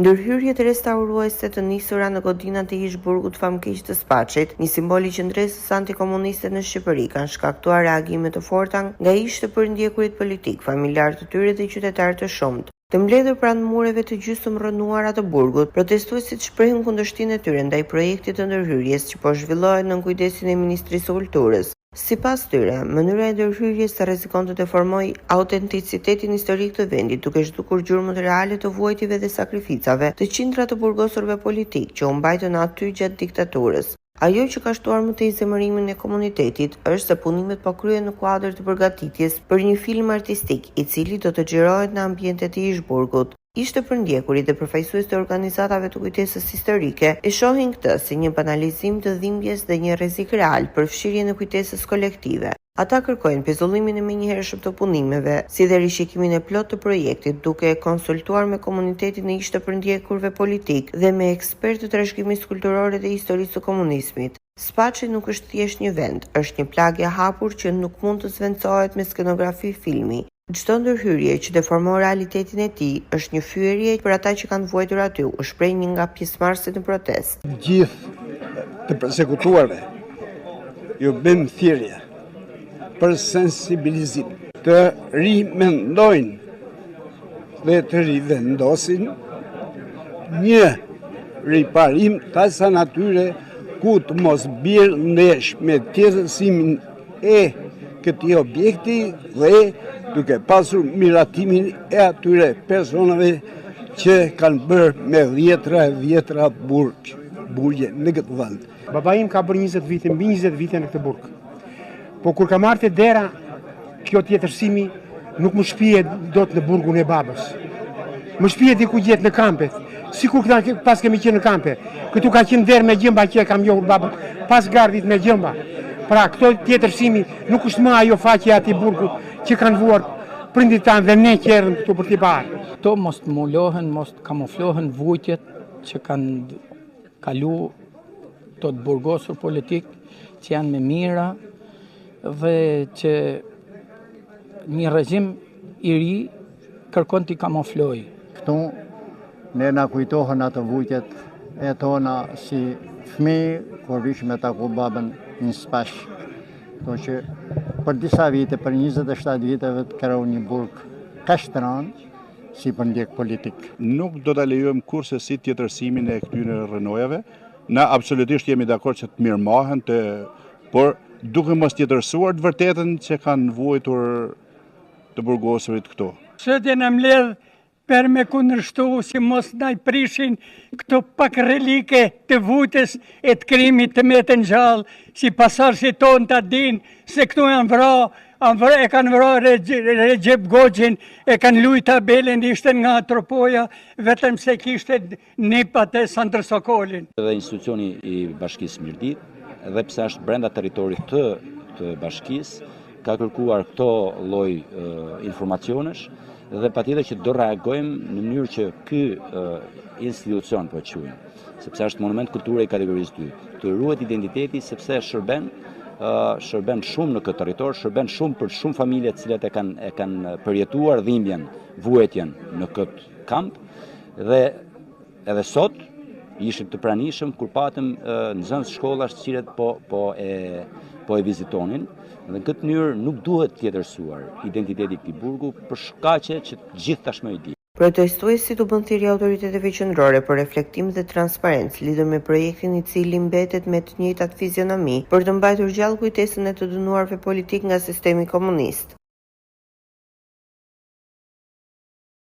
Ndërhyrjet restauruese të nisura në godinat e ish-burgut famkeq të Spaçit, një simbol i qendresës antikomuniste në Shqipëri, kanë shkaktuar reagime të forta nga ish të përndjekurit politik, familjar të tyre dhe qytetarë të shumtë. Të mbledhur pranë mureve të gjysmë rrënuara të burgut, protestuesit shprehin kundërshtinë e tyre ndaj projektit të ndërhyrjes që po zhvillohet nën kujdesin e Ministrisë së Kulturës. Sipas tyre, mënyra e ndërhyrjes rrezikon të deformojë autenticitetin historik të vendit, duke zhdukur gjurmët reale të vuajtjeve dhe sakrificave të qindra të burgosurve politik që u mbajtën aty gjatë diktaturës. Ajo që ka shtuar më tej zemërimin e komunitetit është se punimet po kryhen në kuadër të përgatitjes për një film artistik, i cili do të xhirohet në ambientet e ish-burgut. Ish të përndjekurit dhe përfaqësues të organizatave të kujtesës historike e shohin këtë si një banalizim të dhimbjes dhe një rrezik real për fshirjen e kujtesës kolektive. Ata kërkojnë pezullimin e menjëhershëm të punimeve, si dhe rishikimin e plot të projektit, duke e konsultuar me komunitetin e ish të përndjekurve politik dhe me ekspertë të trashëgimisë kulturore dhe historisë së komunizmit. Spaçi nuk është thjesht një vend, është një plagë e hapur që nuk mund të zvendcohet me skenografi filmi. Çdo ndërhyrje që deformon realitetin e tij është një fyerje për ata që kanë vuajtur aty, u shpreh një nga pjesëmarrësit në protestë. Gjithë të përsekutuarve ju bën thirrje për sensibilizim, të rimendojnë dhe të rivendosin një riparim të asaj natyre ku të mos bjerë ndesh me tjetërsimin e këtij objekti dhe duke pasur miratimin e atyre personave që kanë bërë me dhjetra burgje në këtë vend. Baba im ka bërë 20 vite, mbi 20 vite në këtë burg. Po kur ka marrë te dera, kjo tjetërsimi nuk më shpije dot në burgun e babës. Më shpije diku gjetë në kampe. Sikur pas kemi qenë në kampe. Këtu ka qenë derë me gjëmba që e kam njohur babën, pas gardit me gjëmba. Pra, këto tjetërsimi nuk është më ajo faqe ati burgu që kanë vuar prindit tanë dhe ne që erdhëm këtu për t'i parë. Këto mos të mulohen, mos të kamuflohen vujtjet që kanë kalu të burgosur politik, që janë me mira dhe që një regjim i ri kërkon t'i kamuflojë. Këtu ne na kujtohen ato vujtjet e tona si fëmijë kur vishim me taku babën në Spaç. Kështu që për disa vite, për 27 viteve të kreu një burg kaq të rënd si përndjek politik. Nuk do ta lejojmë kurrë si tjetërsimin e këtyre rrënojave. Na absolutisht jemi dakord që të mirëmahen, por duke mos tjetërsuar të vërtetën që kanë vuajtur të burgosurit këtu. Sot jena mbledh për me kundërshtu si mos na i prishin këto pak relike të vujtës e të krimit të metën gjallë, si pasardhësit tonë ta dinë se këtu e kanë vrarë Recep Goxhin, e kanë luajtur tabelën, ishte nga Tropoja, vetëm se kishte nipat e Sandër Sokolin. Dhe institucioni i Bashkisë Mirdit, edhe pse është brenda territorit të bashkisë, ka kërkuar këto lloj informacionesh dhe patjetër që do reagojmë në mënyrë që ky institucion po e quajmë, sepse është monument kulture i kategorisë 2, të ruhet identiteti sepse shërben shumë në këtë territor, shërben shumë për shumë familje të cilat e kanë përjetuar dhimbjen, vuajtjen në këtë kamp dhe edhe sot ishim të pranishëm kur patëm nxënës shkollash të cilët po e vizitonin. Dhe në këtë mënyrë nuk duhet tjetërsuar identiteti i këtij burgu për shkaqe që gjithë tashmë i di. Protestuesit u bën thirrje autoriteteve qendrore për reflektim dhe transparencë lidhur me projektin i cili mbetet me të njëjtat fizionomi për të mbajtur gjallë kujtesën e të dënuarve politik nga sistemi komunist.